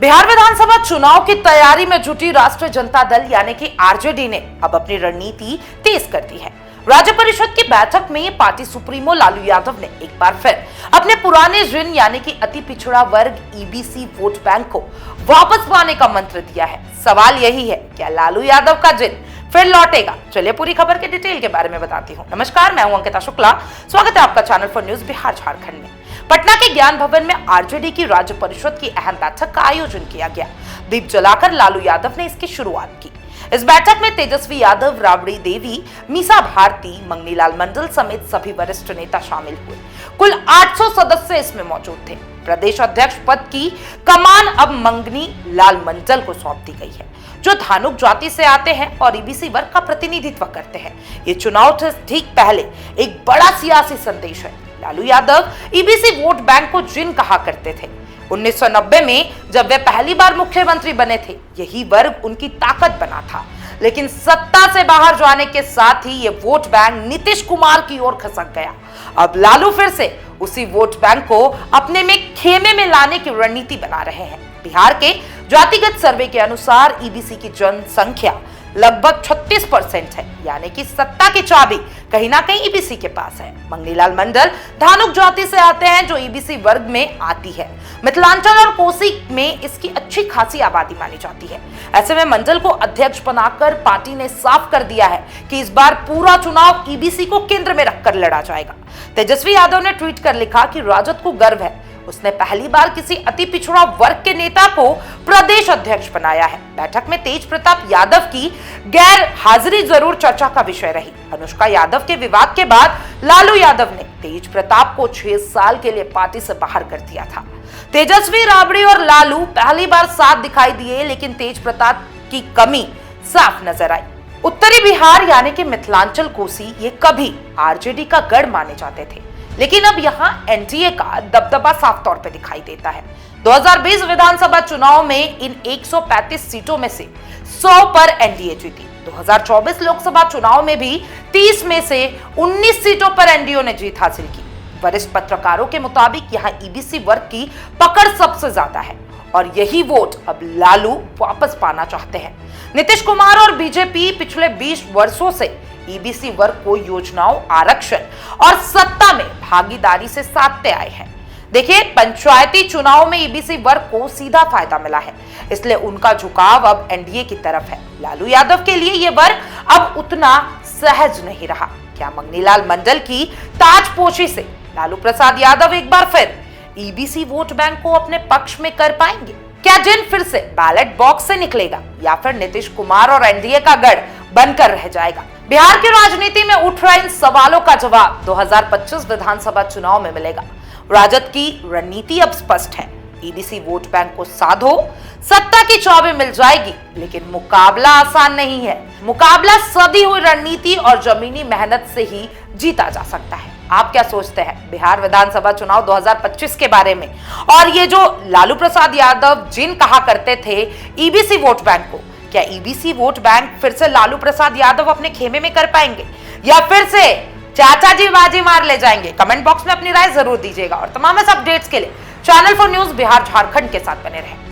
बिहार विधानसभा चुनाव की तैयारी में जुटी राष्ट्रीय जनता दल यानी कि आरजेडी ने अब अपनी रणनीति तेज कर दी है। राज्य परिषद की बैठक में पार्टी सुप्रीमो लालू यादव ने एक बार फिर अपने पुराने ऋण यानी कि अति पिछड़ा वर्ग ईबीसी वोट बैंक को वापस पाने का मंत्र दिया है। सवाल यही है, क्या लालू यादव का ऋण फिर लौटेगा? चलिए पूरी खबर के डिटेल के बारे में बताती हूँ। नमस्कार, मैं हूं अंकिता शुक्ला। स्वागत है आपका channel for news Bihar Jharkhand में। पटना के ज्ञान भवन में आरजेडी की राज्य परिषद की अहम बैठक का आयोजन किया गया। दीप जलाकर लालू यादव ने इसकी शुरुआत की। इस बैठक में तेजस्वी यादव, राबड़ी देवी, मीसा भारती, मंगनीलाल मंडल समेत सभी वरिष्ठ नेता शामिल हुए। कुल 800 सदस्य इसमें मौजूद थे। प्रदेश अध्यक्ष पद की कमान अब मंगनी लाल मंडल को सौंप दी गई है, जो धानुक जाति से आते हैं और ईबीसी वर्ग का प्रतिनिधित्व करते हैं। ये चुनाव से ठीक पहले एक बड़ा सियासी संदेश है। Lalu Yadav EBC vote bank को जिन कहा करते थे। 1990 में जब वे पहली बार मुख्यमंत्री बने थे, यही वर्ग उनकी ताकत बना था। लेकिन सत्ता से बाहर जाने के साथ ही ये वोट बैंक नीतीश कुमार की ओर खसक गया। अब लालू फिर से उसी वोट बैंक को अपने में खेमे में लाने की रणनीति बना रहे हैं। बिहार के जातिगत सर्वे के अनुसार ईबीसी की जनसंख्या लगभग 36% है, यानी कि सत्ता की चाबी कहीं ना कहीं ईबीसी के पास है। मंगनीलाल मंडल धानुक जाति से आते हैं, जो ईबीसी वर्ग में आती है। मिथिलांचल और कोसी में इसकी अच्छी खासी आबादी मानी जाती है। ऐसे में मंडल को अध्यक्ष बनाकर पार्टी ने साफ कर दिया है कि इस बार पूरा चुनाव ईबीसी को केंद्र में रखकर लड़ा जाएगा। तेजस्वी यादव ने ट्वीट कर लिखा कि राजद को गर्व है, उसने पहली बार किसी अति पिछड़ा वर्ग के नेता को प्रदेश अध्यक्ष बनाया है। बैठक में तेज प्रताप यादव की गैर हाजिरी जरूर चर्चा का विषय रही। अनुष्का यादव के विवाद के बाद लालू यादव ने तेज प्रताप को 6 साल के लिए पार्टी से बाहर कर दिया था। तेजस्वी, राबड़ी और लालू पहली बार साथ दिखाई दिए, लेकिन तेज प्रताप की कमी साफ नजर आई। उत्तरी बिहार यानी कि मिथिलांचल, कोसी, ये कभी आरजेडी का गढ़ माने जाते थे, लेकिन अब यहाँ एनडीए का दबदबा साफ तौर पे दिखाई देता है। 2020 विधानसभा चुनाव में इन 135 सीटों में से 100 पर एनडीए जीती। 2024 लोकसभा चुनाव में भी 30 में से 19 सीटों पर एनडीए ने जीत हासिल की। वरिष्ठ पत्रकारों के मुताबिक यहाँ ईबीसी वर्ग की पकड़ सबसे ज्यादा है और यही वोट अब लालू वापस पाना चाहते हैं। नीतीश कुमार और बीजेपी पिछले 20 वर्षों से ईबीसी वर्ग को योजनाओं, आरक्षण और सत्ता में भागीदारी से साधते आए हैं। देखिए, पंचायती चुनाव में ईबीसी वर्ग को सीधा फायदा मिला है, इसलिए उनका झुकाव अब एनडीए की तरफ है। लालू यादव के लिए यह वर्ग अब उतना सहज नहीं रहा। क्या मंगनीलाल मंडल की ताजपोशी से लालू प्रसाद यादव एक बार फिर ईबीसी वोट बैंक को अपने पक्ष में कर पाएंगे? क्या जिन फिर से बैलेट बॉक्स से निकलेगा या फिर नीतीश कुमार और एनडीए का गढ़ बनकर रह जाएगा? बिहार की राजनीति में उठ रहे इन सवालों का जवाब 2025 विधानसभा चुनाव में मिलेगा। राजद की रणनीति अब स्पष्ट है। ईबीसी वोट बैंक को साधो, सत्ता की चाबी मिल जाएगी, लेकिन मुकाबला आसान नहीं है। मुकाबला सदी हुई रणनीति और जमीनी मेहनत से ही जीता जा सकता है। आप क्या सोचते हैं बिहार विधानसभा चुनाव 2025 के बारे में? और ये जो लालू प्रसाद यादव जिन कहा करते थे ईबीसी वोट बैंक को, क्या ईबीसी वोट बैंक फिर से लालू प्रसाद यादव अपने खेमे में कर पाएंगे या फिर से चाचा जी बाजी मार ले जाएंगे? कमेंट बॉक्स में अपनी राय जरूर दीजिएगा और तमाम अपडेट्स के लिए channel for news Bihar Jharkhand के साथ बने रहें।